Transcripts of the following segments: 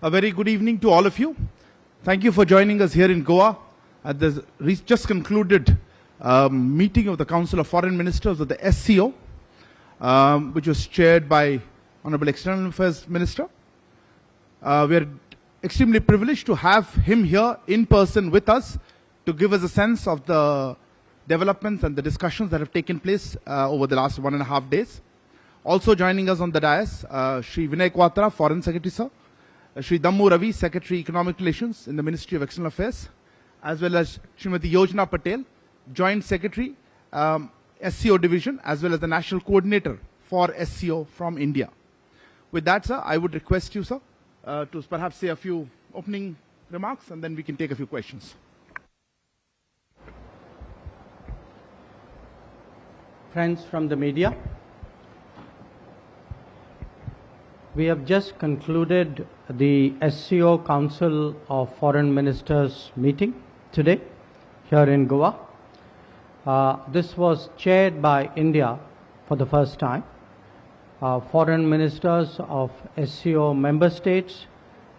A very good evening to all of you. Thank you for joining us here in Goa at the just concluded meeting of the Council of Foreign Ministers of the SCO, which was chaired by Honorable External Affairs Minister. We are extremely privileged to have him here in person with us to give us a sense of the developments and the discussions that have taken place over the last 1.5 days. Also joining us on the dais, Shri Vinay Quatra, Foreign Secretary, sir. Shri Dammu Ravi, Secretary Economic Relations in the Ministry of External Affairs, as well as Srimati Yojana Patel, Joint Secretary, SCO Division, as well as the National Coordinator for SCO from India. With that, sir, I would request you, sir, to perhaps say a few opening remarks, and then we can take a few questions. Friends from the media, we have just concluded the SCO Council of Foreign Ministers meeting today here in Goa. This was chaired by India for the first time. Foreign ministers of SCO member states,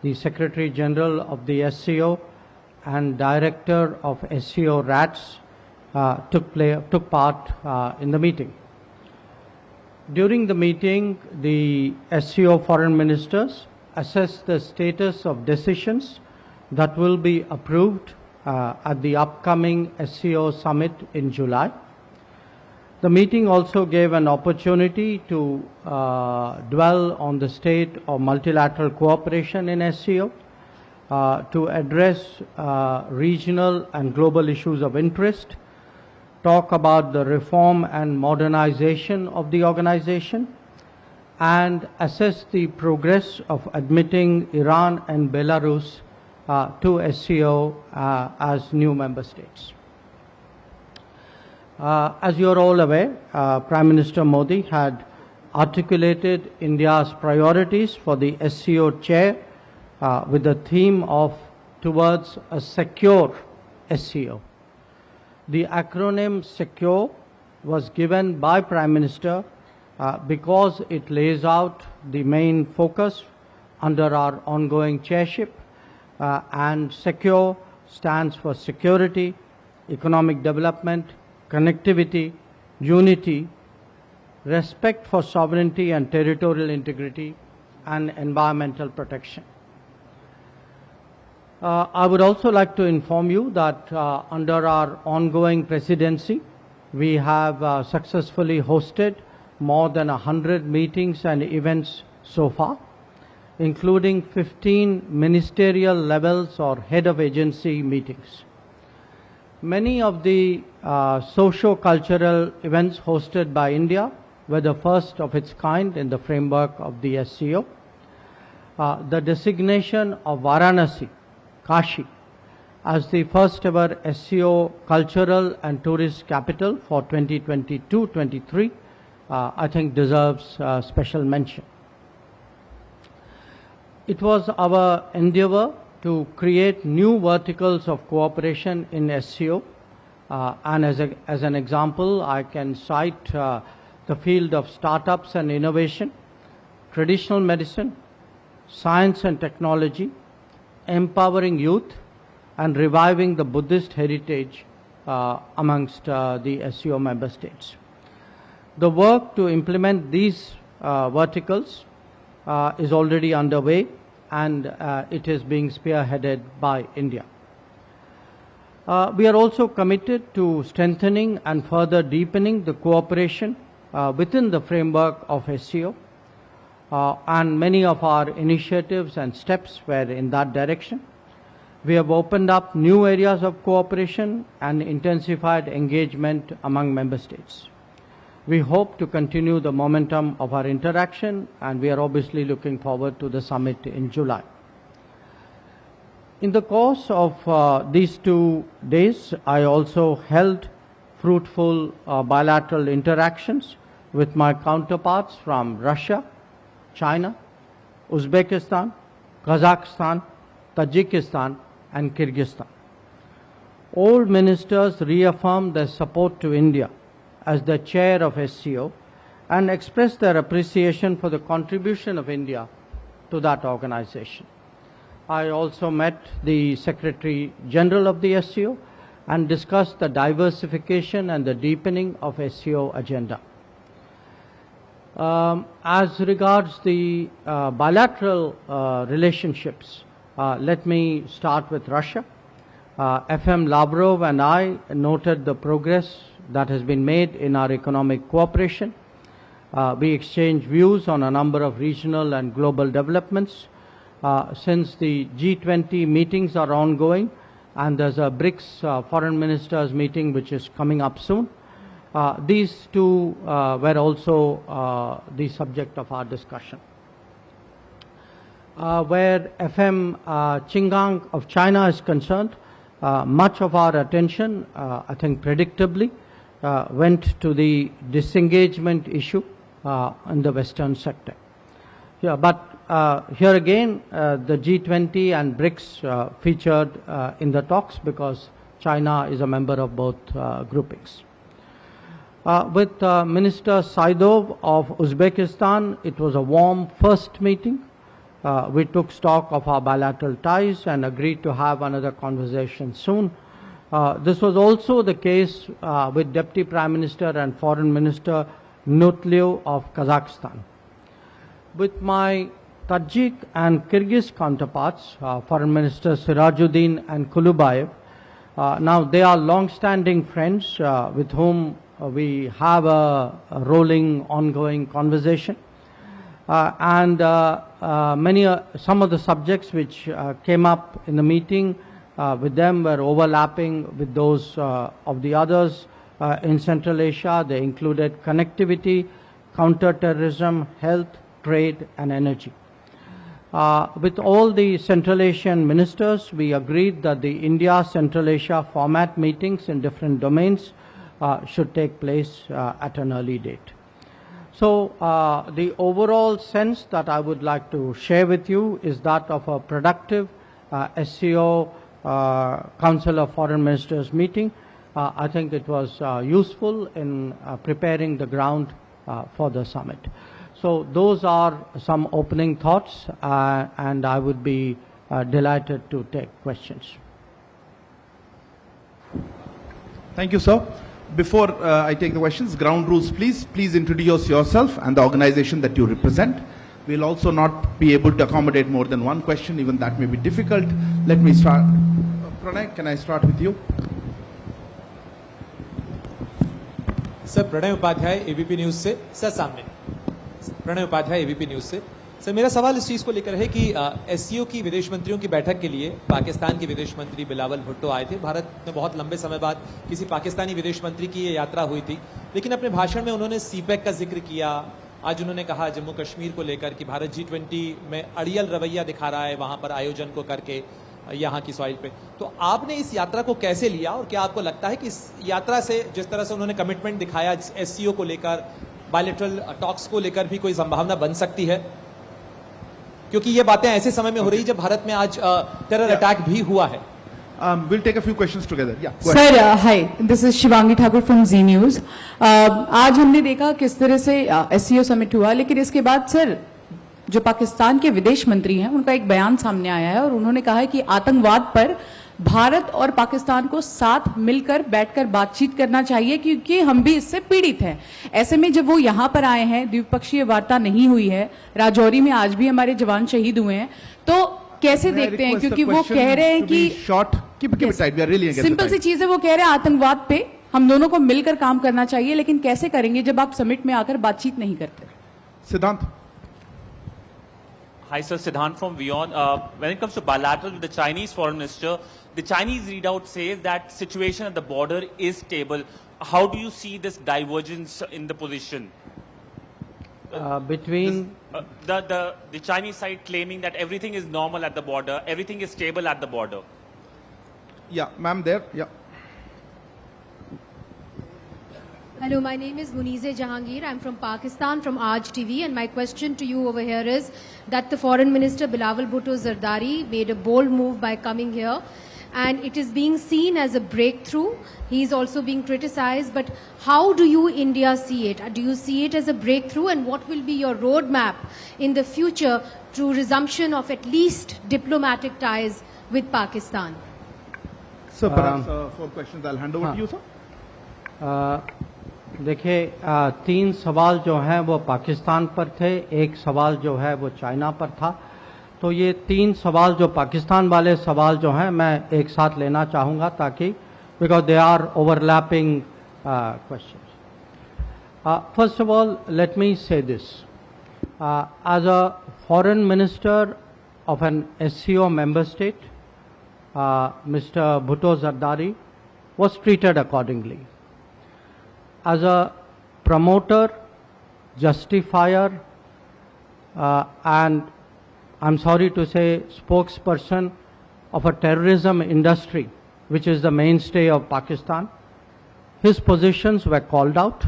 the Secretary General of the SCO and Director of SCO RATS took part in the meeting. During the meeting, the SCO foreign ministers assessed the status of decisions that will be approved at the upcoming SCO summit in July. The meeting also gave an opportunity to dwell on the state of multilateral cooperation in SCO, to address regional and global issues of interest, talk about the reform and modernization of the organization, and assess the progress of admitting Iran and Belarus to SCO as new member states. As you are all aware, Prime Minister Modi had articulated India's priorities for the SCO chair with the theme of towards a secure SCO. The acronym SECURE was given by Prime Minister because it lays out the main focus under our ongoing chairship, and SECURE stands for security, economic development, connectivity, unity, respect for sovereignty and territorial integrity, and environmental protection. I would also like to inform you that under our ongoing presidency, we have successfully hosted more than 100 meetings and events so far, including 15 ministerial levels or head of agency meetings. Many of the socio-cultural events hosted by India were the first of its kind in the framework of the SCO. The designation of Varanasi, Kashi, as the first ever SCO cultural and tourist capital for 2022-23, I think deserves special mention. It was our endeavor to create new verticals of cooperation in SCO, and as an example, I can cite the field of startups and innovation, traditional medicine, science and technology, empowering youth, and reviving the Buddhist heritage amongst the SCO member states. The work to implement these verticals is already underway, and it is being spearheaded by India. We are also committed to strengthening and further deepening the cooperation within the framework of SCO, and many of our initiatives and steps were in that direction. We have opened up new areas of cooperation and intensified engagement among member states. We hope to continue the momentum of our interaction, and we are obviously looking forward to the summit in July. In the course of these 2 days, I also held fruitful bilateral interactions with my counterparts from Russia, China, Uzbekistan, Kazakhstan, Tajikistan, and Kyrgyzstan. All ministers reaffirmed their support to India as the chair of SCO and expressed their appreciation for the contribution of India to that organization. I also met the Secretary General of the SCO and discussed the diversification and the deepening of SCO agenda. As regards the bilateral relationships, let me start with Russia. FM Lavrov and I noted the progress that has been made in our economic cooperation. We exchanged views on a number of regional and global developments. Since the G20 meetings are ongoing and there's a BRICS foreign ministers meeting which is coming up soon, these two were also the subject of our discussion. Where FM Qingang of China is concerned, much of our attention, I think predictably, went to the disengagement issue in the Western sector. Yeah, but here again, the G20 and BRICS featured in the talks because China is a member of both groupings. With Minister Saidov of Uzbekistan, it was a warm first meeting. We took stock of our bilateral ties and agreed to have another conversation soon. This was also the case with Deputy Prime Minister and Foreign Minister Nutliev of Kazakhstan. With my Tajik and Kyrgyz counterparts, Foreign Minister Sirajuddin and Kulubayev, now they are long-standing friends with whom we have a rolling, ongoing conversation. And some of the subjects which came up in the meeting with them were overlapping with those of the others in Central Asia. They included connectivity, counter-terrorism, health, trade and energy. With all the Central Asian ministers, we agreed that the India-Central Asia format meetings in different domains should take place at an early date. So the overall sense that I would like to share with you is that of a productive SCO Council of Foreign Ministers meeting. I think it was useful in preparing the ground for the summit. So those are some opening thoughts and I would be delighted to take questions. Thank you, sir. Before I take the questions, ground rules, please. Please introduce yourself and the organization that you represent. We'll also not be able to accommodate more than one question, even that may be difficult. Let me start. Pranay, can I start with you? Sir Pranay Upadhyay ABP News से sir सामने Pranay Upadhyay ABP News से sir मेरा सवाल इस चीज को लेकर है कि एससीओ की विदेश मंत्रियों की बैठक के लिए पाकिस्तान के विदेश मंत्री बिलावल भुट्टो आए थे। भारत में बहुत लंबे समय बाद किसी पाकिस्तानी विदेश मंत्री की ये यात्रा हुई थी, लेकिन अपने भाषण में उन्होंने सीपैक का जिक्र किया। आज उन्होंने कहा जम्मू कश्मीर को लेकर कि भारत G20 में अड़ियल रवैया दिखा रहा है वहां पर आयोजन को करके यहाँ की सॉइल पे। तो आपने इस यात्रा को कैसे लिया और क्या आपको लगता है कि इस यात्रा से जिस तरह से उन्होंने कमिटमेंट दिखाया एससीओ को लेकर, बायलैटरल टॉक्स को लेकर भी कोई संभावना बन सकती है? क्योंकि ये बातें ऐसे समय में हो रही जब भारत में आज टेरर अटैक भी हुआ है। We'll take a few questions together. Yeah. Sir, hi. This is Shivangi Thakur from Z News. आज हमने देखा किस तरह से SCO समिट हुआ, लेकिन इसके बाद सर जो पाकिस्तान के विदेश मंत्री हैं उनका एक बयान सामने आया है और उन्होंने कहा है कि आतंकवाद पर भारत और पाकिस्तान को साथ मिलकर बैठकर बातचीत करना चाहिए क्योंकि हम भी इससे पीड़ित हैं। ऐसे में जब वो यहाँ पर आए हैं, द्विपक्षीय वार्ता नहीं हुई है, राजौरी में आज भी हमारे जवान शहीद हुए हैं, तो कैसे देखते हैं? क्योंकि वो कह रहे हैं कि सिंपल सी चीज है, वो कह रहे हैं आतंकवाद पे हम दोनों को मिलकर काम करना चाहिए, लेकिन कैसे करेंगे जब आप समिट में आकर बातचीत नहीं करते? सिद्धांत. Hi sir, Siddhant from WION. When it comes to bilateral with the Chinese foreign minister, the Chinese readout says that situation at the border is stable. How do you see this divergence in the position? Between the Chinese side claiming that everything is normal at the border, everything is stable at the border. Yeah, ma'am there. Yeah. Hello, my name is Munize Jahangir. I'm from Pakistan, from Aaj TV, and my question to you over here is that the Foreign Minister Bilawal Bhutto Zardari made a bold move by coming here, and it is being seen as a breakthrough. He is also being criticized, but how do you, India, see it? Do you see it as a breakthrough, and what will be your roadmap in the future to resumption of at least diplomatic ties with Pakistan? Sir, perhaps 4 questions. I'll hand over to you, sir. देखिए, 3 सवाल जो हैं वो पाकिस्तान पर थे, एक सवाल जो है वो चाइना पर था। तो ये 3 सवाल जो पाकिस्तान वाले सवाल जो हैं मैं एक साथ लेना चाहूँगा, ताकि because they are overlapping questions. First of all, let me say this, as a foreign minister of an SCO member state, Mr. Bhutto Zardari was treated accordingly. As a promoter, justifier, and I'm sorry to say spokesperson of a terrorism industry, which is the mainstay of Pakistan, his positions were called out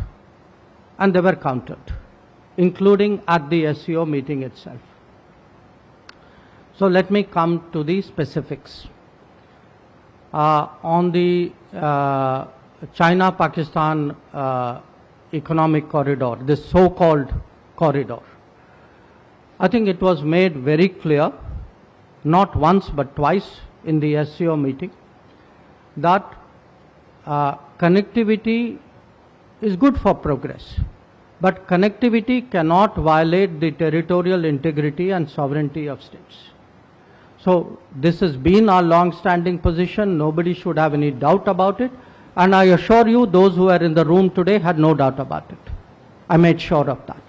and they were countered, including at the SCO meeting itself. So let me come to the specifics. On the China-Pakistan economic corridor, this so-called corridor, I think it was made very clear, not once but twice in the SCO meeting, that connectivity is good for progress, but connectivity cannot violate the territorial integrity and sovereignty of states. So this has been our long-standing position. Nobody should have any doubt about it. And I assure you, those who are in the room today had no doubt about it. I made sure of that.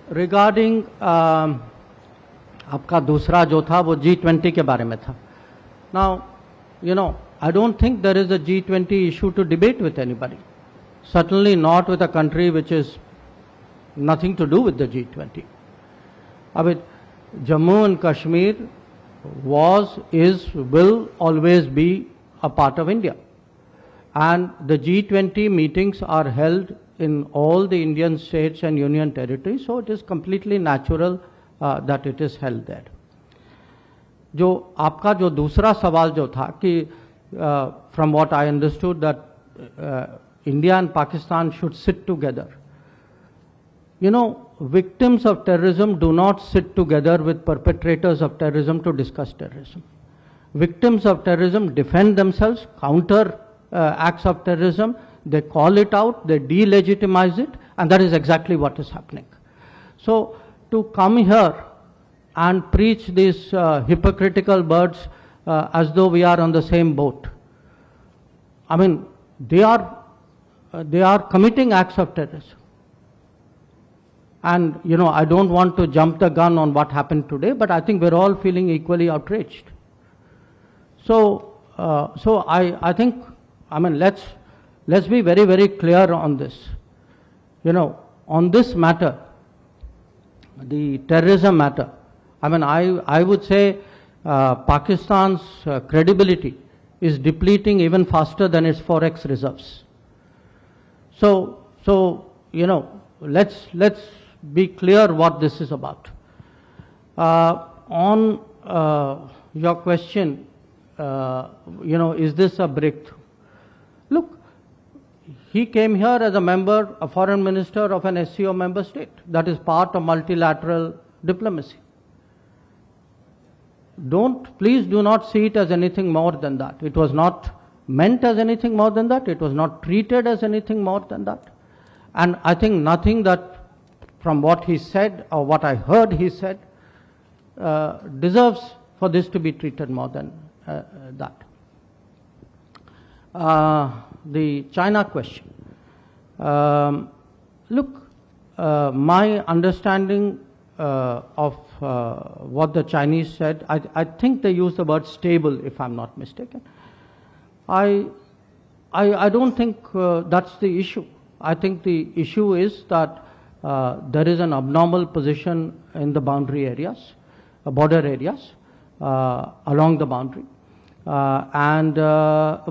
Regarding आपका दूसरा जो था वो G20 के बारे में था. Now, you know, I don't think there is a G20 issue to debate with anybody. Certainly not with a country which is nothing to do with the G20. I mean, Jammu and Kashmir was, is, will always be a part of India. And the G20 meetings are held in all the Indian states and union territories, so it is completely natural that it is held there. जो आपका जो दूसरा सवाल जो था कि from what I understood that India and Pakistan should sit together. You know, victims of terrorism do not sit together with perpetrators of terrorism to discuss terrorism. Victims of terrorism defend themselves, counter acts of terrorism, they call it out, they delegitimize it, and that is exactly what is happening. So, to come here and preach these hypocritical words as though we are on the same boat, I mean, they are committing acts of terrorism. And, you know, I don't want to jump the gun on what happened today, but I think we're all feeling equally outraged. So, I think, I mean, let's be very, very clear on this. You know, on this matter, the terrorism matter, I mean, I would say Pakistan's credibility is depleting even faster than its forex reserves. So, you know, let's be clear what this is about. On your question, you know, is this a breakthrough? Look, he came here as a member, a foreign minister of an SCO member state. That is part of multilateral diplomacy. Please do not see it as anything more than that. It was not meant as anything more than that. It was not treated as anything more than that. And I think nothing that from what he said or what I heard he said deserves for this to be treated more than that. The China question. Look, my understanding of what the Chinese said, I think they used the word stable, if I'm not mistaken. I don't think that's the issue. I think the issue is that there is an abnormal position in the boundary areas, border areas, along the boundary. And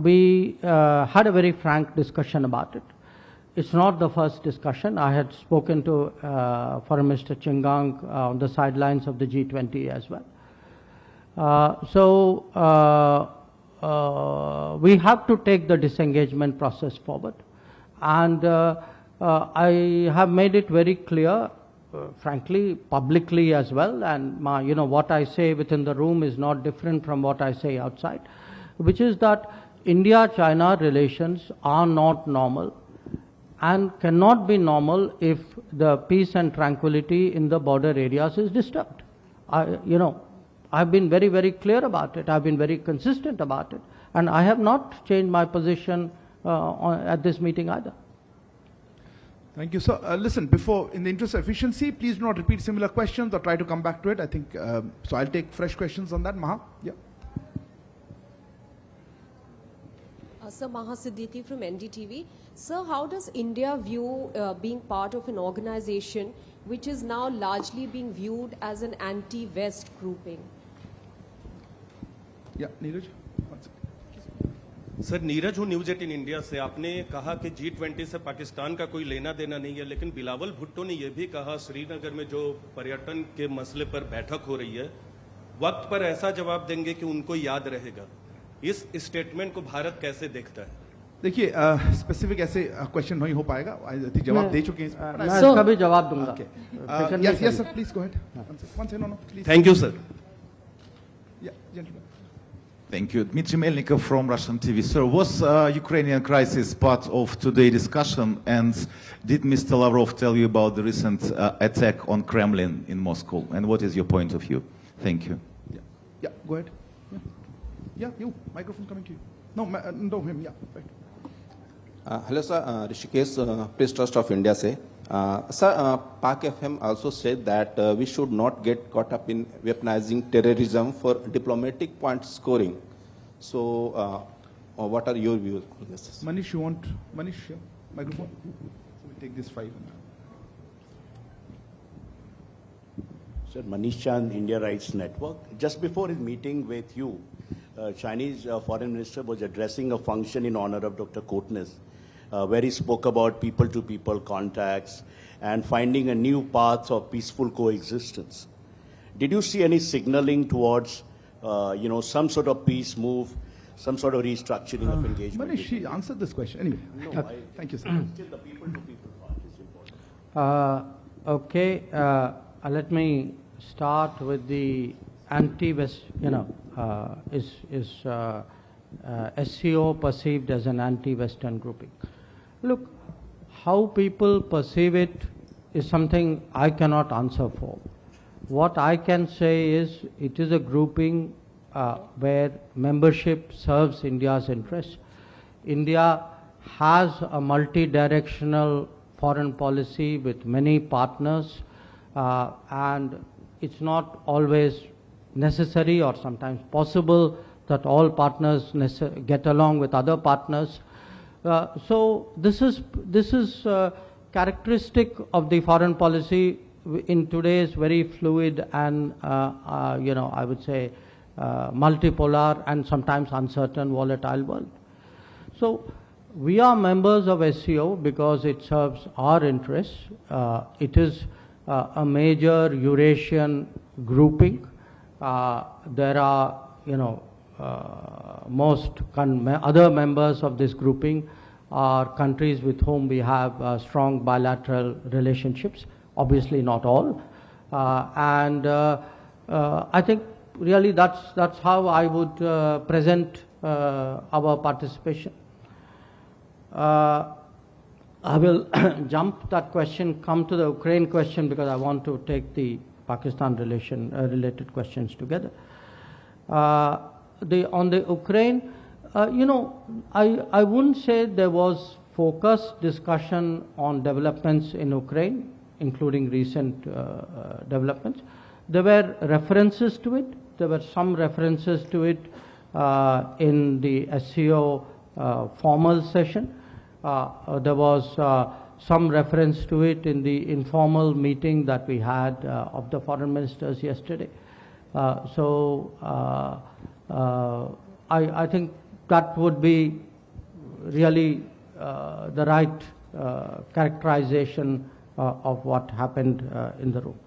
we had a very frank discussion about it. It's not the first discussion. I had spoken to Foreign Minister Chingang on the sidelines of the G20 as well. So we have to take the disengagement process forward. And I have made it very clear, frankly, publicly as well, and what I say within the room is not different from what I say outside, which is that India-China relations are not normal and cannot be normal if the peace and tranquility in the border areas is disturbed. I've been very, very clear about it. I've been very consistent about it. And I have not changed my position at this meeting either. Thank you, sir. Listen, before, in the interest of efficiency, please do not repeat similar questions or try to come back to it. I think, so I'll take fresh questions on that. Maha? Yeah. Sir, Maha Siddiqui from NDTV. Sir, how does India view being part of an organization which is now largely being viewed as an anti-West grouping? Yeah, Neeraj? One second. Sir Neeraj हूँ news 18 India से। आपने कहा कि G20 से पाकिस्तान का कोई लेना देना नहीं है, लेकिन बिलावल भुट्टो ने यह भी कहा श्रीनगर में जो पर्यटन के मसले पर बैठक हो रही है, वक्त पर ऐसा जवाब देंगे कि उनको याद रहेगा। इस स्टेटमेंट को भारत कैसे देखता है? देखिए, स्पेसिफिक ऐसे क्वेश्चन नहीं हो पाएगा। जवाब दे चुके हैं। मैं इसका भी जवाब दूंगा। Yes, sir, please go ahead. One second, no, please. Thank you sir. Yeah, gentlemen. Thank you. Dmitry Melnikov from Russian TV. Sir, was Ukrainian crisis part of today's discussion, and did Mr. Lavrov tell you about the recent attack on Kremlin in Moscow? And what is your point of view? Thank you. Yeah, go ahead. Yeah, you. Microphone coming to you. No, him. Yeah, right. Hello, sir. Rishikesh, Press Trust of India say. Sir, Pak FM also said that we should not get caught up in weaponizing terrorism for diplomatic point scoring. So, what are your views on this? Manish, you want Manish? Yeah, microphone. So we'll take this 5. Sir, Manish Chand, India Rights Network. Just before his meeting with you, Chinese Foreign Minister was addressing a function in honor of Dr. Kotnis, where he spoke about people-to-people contacts and finding a new path of peaceful coexistence. Did you see any signaling towards, some sort of peace move, some sort of restructuring of engagement? Manish, she answered this question. Anyway, No, thank you, sir. still the people-to-people part is important. Okay, let me start with the anti-West, SCO perceived as an anti-Western grouping. Look, how people perceive it is something I cannot answer for. What I can say is it is a grouping where membership serves India's interests. India has a multi-directional foreign policy with many partners, and it's not always necessary or sometimes possible that all partners get along with other partners. So this is characteristic of the foreign policy in today's very fluid and I would say multipolar and sometimes uncertain, volatile world. So we are members of SCO because it serves our interests. It is a major Eurasian grouping. There are most other members of this grouping are countries with whom we have strong bilateral relationships, obviously not all. I think really that's how I would present our participation. I will jump that question, come to the Ukraine question because I want to take the Pakistan related questions together. On the Ukraine, I wouldn't say there was focused discussion on developments in Ukraine, including recent developments. There were references to it. There were some references to it in the SCO formal session. There was some reference to it in the informal meeting that we had of the foreign ministers yesterday. I think that would be really the right characterization of what happened in the room.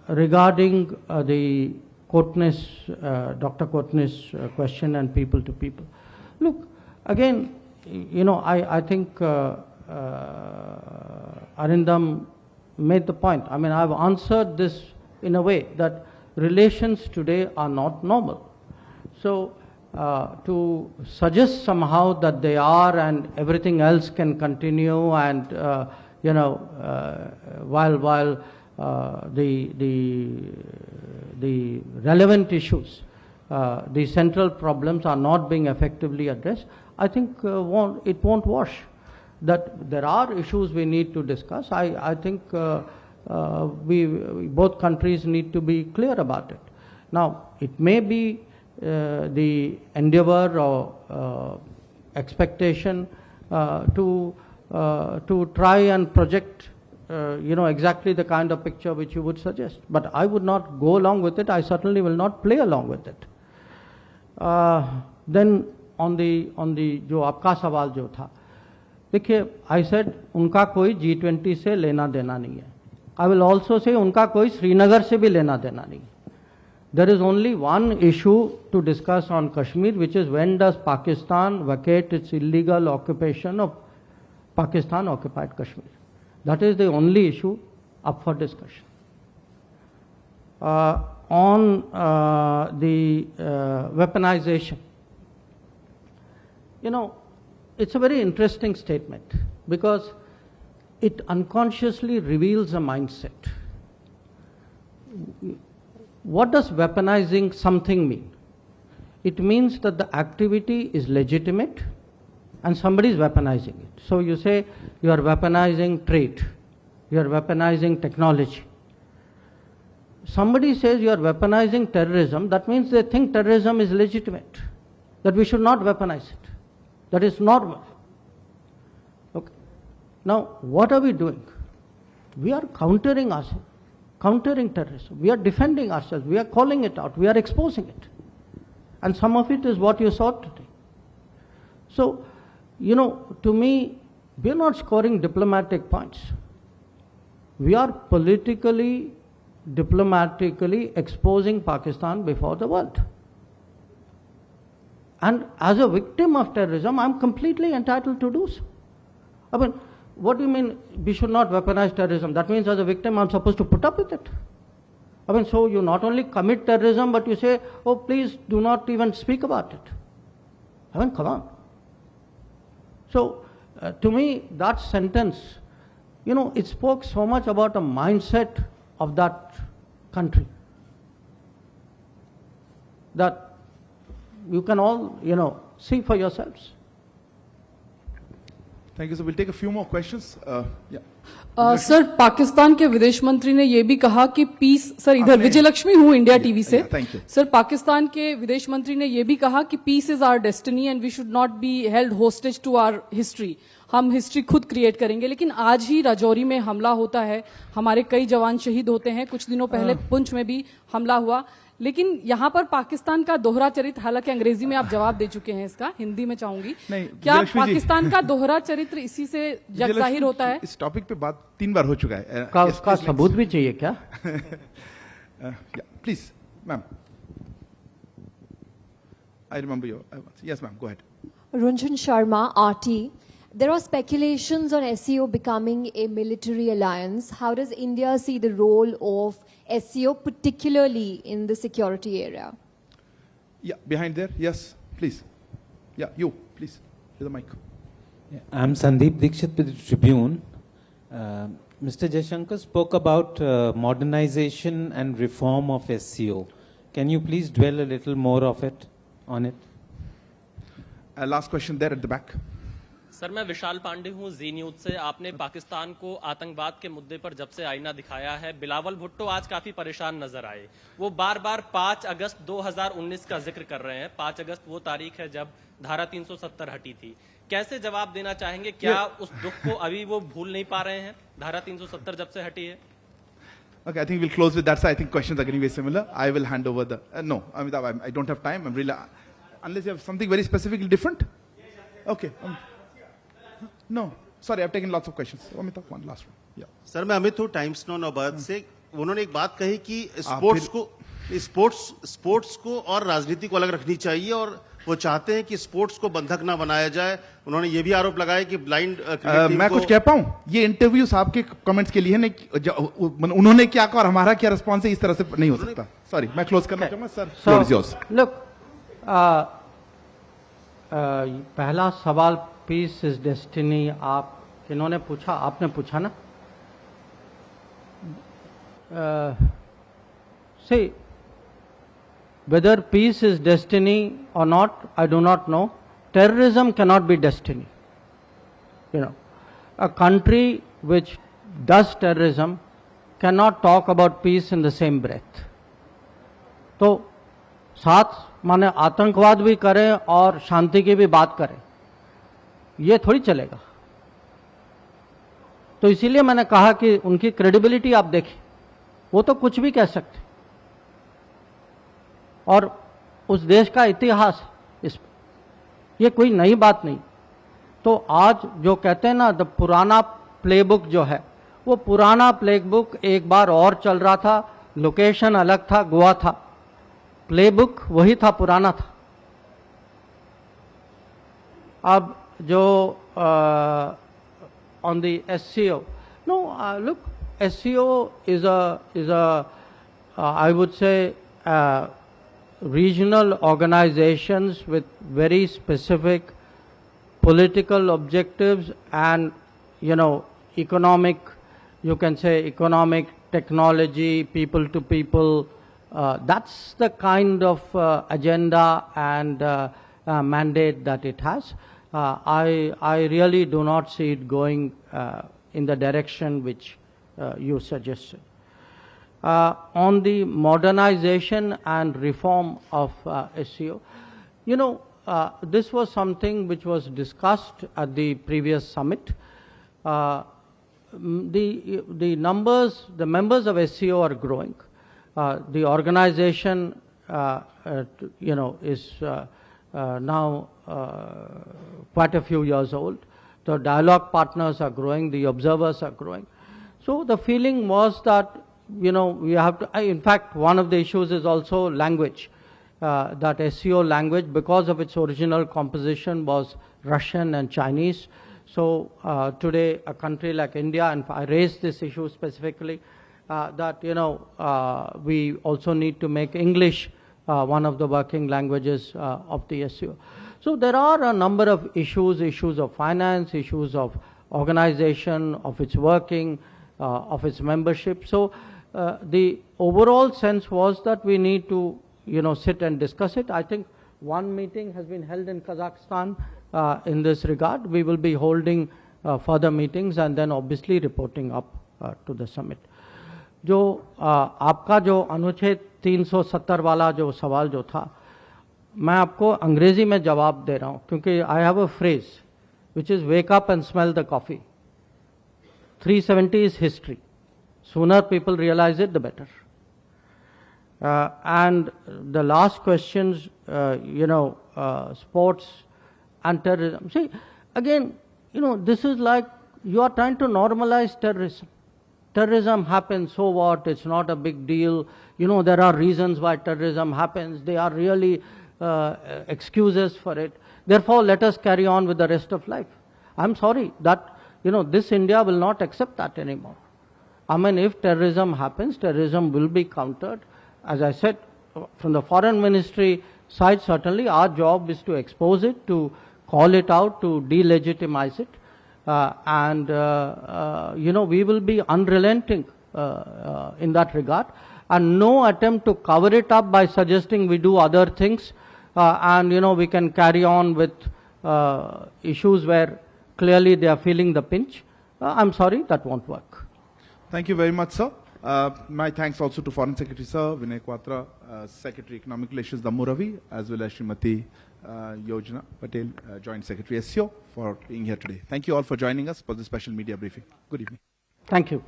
Regarding the Dr. Kotnis question and people to people. Look, again, you know, I think Arindam made the point. I mean, I've answered this in a way that relations today are not normal. So, to suggest somehow that they are and everything else can continue and, you know, while the relevant issues, the central problems are not being effectively addressed, I think it won't wash. That there are issues we need to discuss. I think both countries need to be clear about it. Now, it may be the endeavor or expectation to try and project you know, exactly the kind of picture which you would suggest. But I would not go along with it. I certainly will not play along with it. Then on the जो आपका सवाल जो था, देखिए, I said उनका कोई G20 से लेना देना नहीं है. I will also say उनका कोई श्रीनगर से भी लेना देना नहीं है. There is only one issue to discuss on Kashmir, which is when does Pakistan vacate its illegal occupation of Pakistan occupied Kashmir. That is the only issue up for discussion. On the weaponization, you know, it's a very interesting statement because it unconsciously reveals a mindset. What does weaponizing something mean? It means that the activity is legitimate and somebody is weaponizing it. So you say you are weaponizing trade, you are weaponizing technology. Somebody says you are weaponizing terrorism, that means they think terrorism is legitimate, that we should not weaponize it. That is normal. Okay. Now, what are we doing? We are countering ourselves, countering terrorism. We are defending ourselves. We are calling it out. We are exposing it. And some of it is what you saw today. So, you know, to me, we are not scoring diplomatic points. We are politically, diplomatically exposing Pakistan before the world. And as a victim of terrorism, I'm completely entitled to do so. I mean, what do you mean we should not weaponize terrorism? That means as a victim, I'm supposed to put up with it. I mean, so you not only commit terrorism, but you say, oh, please do not even speak about it. I mean, come on. So, to me, that sentence, you know, it spoke so much about a mindset of that country that you can all, you know, see for yourselves. Thank you. So we'll take a few more questions. Yeah. Sir, Pakistan के विदेश मंत्री ने ये भी कहा कि piece, sir इधर विजयलक्ष्मी हूँ इंडिया टीवी से. सर, पाकिस्तान के विदेश मंत्री ने ये भी कहा कि peace is our destiny and we should not be held hostage to our history. हम हिस्ट्री खुद क्रिएट करेंगे. लेकिन आज ही राजौरी में हमला होता है, हमारे कई जवान शहीद होते हैं. कुछ दिनों पहले पुंछ में भी हमला हुआ. लेकिन यहाँ पर पाकिस्तान का दोहरा चरित्र, हालांकि अंग्रेजी में आप जवाब दे चुके हैं इसका, हिंदी में चाहूंगी, क्या पाकिस्तान का दोहरा चरित्र इसी से जग जाहिर होता है? इस टॉपिक पे बात 3 बार हो चुका है. उसका सबूत भी चाहिए क्या? Please ma'am, I remember your. Yes ma'am, go ahead. Runjhan Sharma, RT. There are speculations on SCO becoming a military alliance. How does India see the role of SCO, particularly in the security area? Yeah, behind there. Yes, please. Yeah, you, please. To the mic. Yeah, I'm Sandeep Dikshit with the Tribune. Mr. Jaishankar spoke about modernization and reform of SCO. Can you please dwell a little more on it? Last question there at the back. Sir, मैं विशाल पांडे हूं, जी news से. आपने पाकिस्तान को आतंकवाद के मुद्दे पर जब से आईना दिखाया है, बिलावल भुट्टो आज काफी परेशान नजर आए. वो बार बार 5 अगस्त 2019 का जिक्र कर रहे हैं. 5 अगस्त वो तारीख है जब धारा 370 हटी थी. कैसे जवाब देना चाहेंगे? क्या उस दुख को अभी वो भूल नहीं पा रहे हैं, धारा 370 जब से हटी है? Okay, I think we'll close with that. So I think questions are getting very similar. I will hand over the... no, I don't have time. I'm really... unless you have something very specifically different? Okay. No, sorry, I've taken lots of questions. Let me talk one last one. Yeah. Sir, मैं अमित हूँ, times no नौबत से. उन्होंने एक बात कही कि sports को स्पोर्ट्स को और राजनीति को अलग रखनी चाहिए और वो चाहते हैं कि स्पोर्ट्स को बंधक ना बनाया जाए। उन्होंने ये भी आरोप लगाया कि ब्लाइंड मैं कुछ कह पाऊं? ये इंटरव्यूज आपके कमेंट्स के लिए नहीं, उन्होंने क्या कहा और हमारा क्या रिस्पॉन्स है, इस तरह से नहीं हो सकता। सॉरी, मैं क्लोज करना चाहूंगा sir. Floor is yours. Look, पहला सवाल पीस इज डेस्टिनी आप इन्होंने पूछा, आपने पूछा ना। See, whether peace is destiny or not, I do not know. Terrorism cannot be destiny. You know, a country which does terrorism cannot talk about peace in the same breath. तो साथ माने आतंकवाद भी करें और शांति की भी बात करें, ये थोड़ी चलेगा। तो इसीलिए मैंने कहा कि उनकी क्रेडिबिलिटी आप देखें, वो तो कुछ भी कह सकते और उस देश का इतिहास इस ये कोई नई बात नहीं। तो आज जो कहते हैं ना, द पुराना प्लेबुक जो है, वो पुराना प्लेबुक एक बार और चल रहा था, लोकेशन अलग था, गोवा था, प्लेबुक वही था, पुराना था। अब जो on the SCO, no, look, SCO is a I would say regional organizations with very specific political objectives and, you know, economic, you can say economic, technology, people to people, that's the kind of agenda and mandate that it has. I really do not see it going in the direction which you suggested. On the modernization and reform of SCO, you know, this was something which was discussed at the previous summit. The numbers, the members of SCO are growing. The organization, you know, is now quite a few years old. The dialogue partners are growing, the observers are growing. So the feeling was that, you know, we have to, in fact, one of the issues is also language. That SCO language, because of its original composition, was Russian and Chinese. So today, a country like India, and I raised this issue specifically, that, you know, we also need to make English one of the working languages of the SCO. So there are a number of issues of finance, issues of organization, of its working, of its membership. So the overall sense was that we need to, you know, sit and discuss it. I think one meeting has been held in Kazakhstan in this regard. We will be holding further meetings and then obviously reporting up to the summit. जो आपका जो अनुच्छेद 370 वाला जो सवाल जो था, मैं आपको अंग्रेजी में जवाब दे रहा हूँ, क्योंकि I have a phrase which is wake up and smell the coffee. 370 is history. Sooner people realize it, the better. And the last questions, you know, sports and terrorism. See, again, you know, this is like you are trying to normalize terrorism. Terrorism happens, so what? It's not a big deal. You know, there are reasons why terrorism happens. They are really excuses for it. Therefore, let us carry on with the rest of life. I'm sorry that, you know, this India will not accept that anymore. I mean, if terrorism happens, terrorism will be countered. As I said, from the foreign ministry side, certainly our job is to expose it, to call it out, to delegitimize it. You know, we will be unrelenting in that regard, and no attempt to cover it up by suggesting we do other things, and, you know, we can carry on with issues where clearly they are feeling the pinch. I'm sorry, that won't work. Thank you very much, sir. My thanks also to Foreign Secretary, sir, Vinay Quatra, Secretary Economic Relations, Damuravi, as well as Srimati Yojana Patel, Joint Secretary SCO, for being here today. Thank you all for joining us for this special media briefing. Good evening. Thank you.